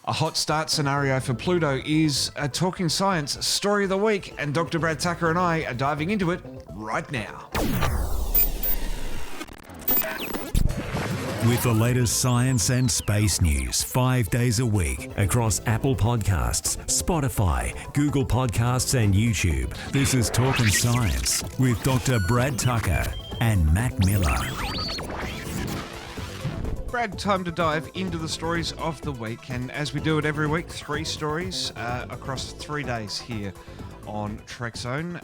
A hot start scenario for Pluto is a Talking Science Story of the Week, and Dr. Brad Tucker and I are diving into it right now. With the latest science and space news 5 days a week across Apple Podcasts, Spotify, Google Podcasts and YouTube, this is Talking Science with Dr. Brad Tucker and Matt Miller. Brad, time to dive into the stories of the week, and as we do it every week, 3 stories across 3 days here on Trekzone,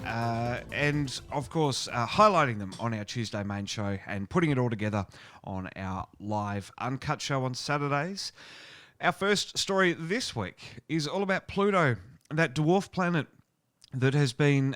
and of course highlighting them on our Tuesday main show and putting it all together on our live uncut show on Saturdays. Our first story this week is all about Pluto, that dwarf planet that has been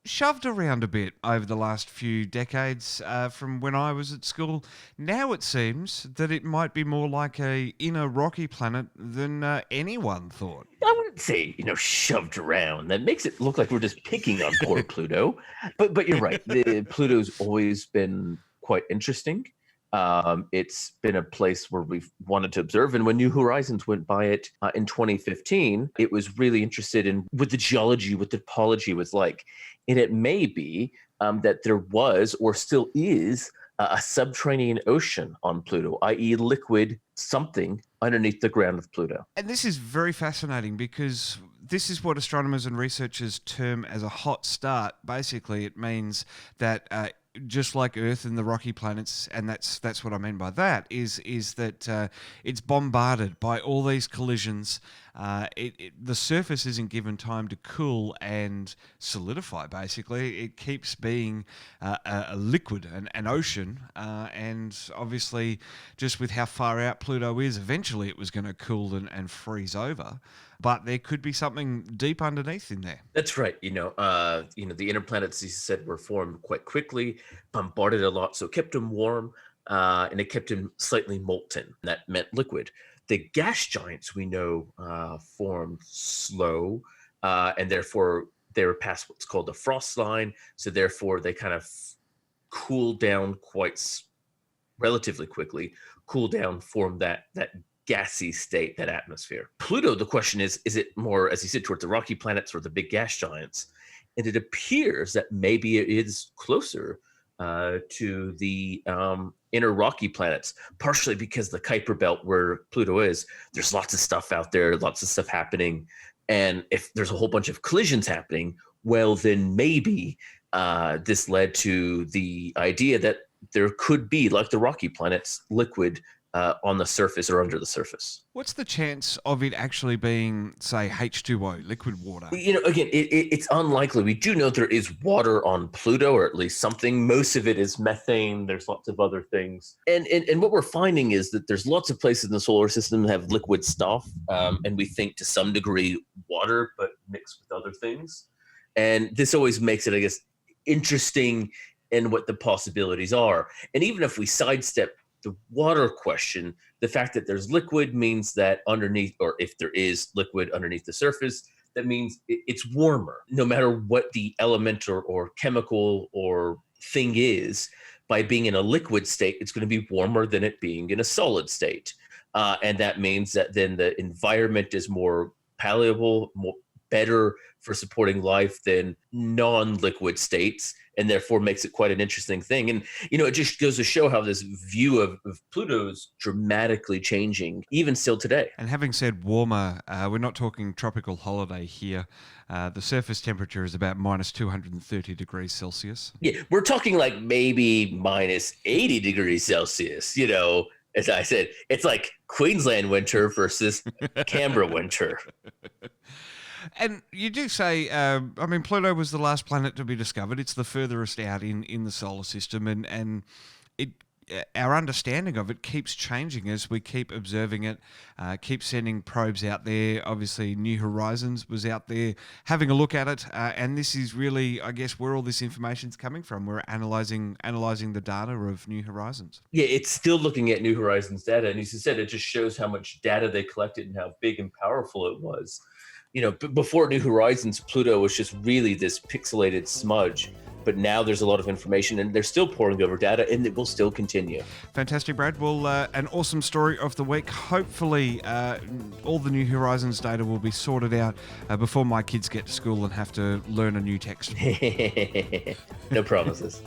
shoved around a bit over the last few decades from when I was at school. Now it seems that it might be more like a inner rocky planet than anyone thought. I wouldn't say, shoved around. That makes it look like we're just picking on poor Pluto. But you're right. Pluto's always been quite interesting. It's been a place where we've wanted to observe. And when New Horizons went by it in 2015, it was really interested in what the geology, what the topology was like. And it may be that there was or still is a subterranean ocean on Pluto, i.e. liquid something underneath the ground of Pluto. And this is very fascinating because this is what astronomers and researchers term as a hot start. Basically, it means that just like Earth and the rocky planets, and that's what I mean by that, is that it's bombarded by all these collisions. The surface isn't given time to cool and solidify, basically. It keeps being a liquid, an ocean, and obviously just with how far out Pluto is, eventually it was going to cool and freeze over. But there could be something deep underneath in there. That's right. The inner planets, as you said, were formed quite quickly, bombarded a lot, so it kept them warm, and it kept them slightly molten. That meant liquid. The gas giants we know formed slow, and therefore they were past what's called the frost line. So therefore they kind of cooled down relatively quickly, cooled down, formed that gassy state, that atmosphere. Pluto, the question is it more, as you said, towards the rocky planets or the big gas giants? And it appears that maybe it is closer to the inner rocky planets, partially because the Kuiper belt where Pluto is, there's lots of stuff out there, lots of stuff happening. And if there's a whole bunch of collisions happening, well, then maybe this led to the idea that there could be, like the rocky planets, liquid on the surface or under the surface. What's the chance of it actually being, say, H2O, liquid water? Again, it's unlikely. We do know there is water on Pluto, or at least something. Most of it is methane. There's lots of other things. And what we're finding is that there's lots of places in the solar system that have liquid stuff, and we think to some degree water, but mixed with other things. And this always makes it, I guess, interesting in what the possibilities are. And even if we sidestep the water question, the fact that there's liquid means that underneath, or if there is liquid underneath the surface, that means it's warmer. No matter what the element or chemical or thing is, by being in a liquid state, it's going to be warmer than it being in a solid state. And that means that then the environment is more palatable, better for supporting life than non-liquid states, and therefore makes it quite an interesting thing. And, it just goes to show how this view of Pluto is dramatically changing, even still today. And having said warmer, we're not talking tropical holiday here. The surface temperature is about minus 230 degrees Celsius. Yeah, we're talking like maybe minus 80 degrees Celsius, As I said, it's like Queensland winter versus Canberra winter. And you do say, Pluto was the last planet to be discovered. It's the furthest out in the solar system, and our understanding of it keeps changing as we keep observing it, keep sending probes out there. Obviously, New Horizons was out there having a look at it, and this is really, I guess, where all this information's coming from. We're analyzing the data of New Horizons. Yeah, it's still looking at New Horizons data, and as you said, it just shows how much data they collected and how big and powerful it was. Before New Horizons, Pluto was just really this pixelated smudge. But now there's a lot of information, and they're still pouring over data, and it will still continue. Fantastic, Brad. Well, an awesome story of the week. Hopefully, all the New Horizons data will be sorted out before my kids get to school and have to learn a new text. No promises.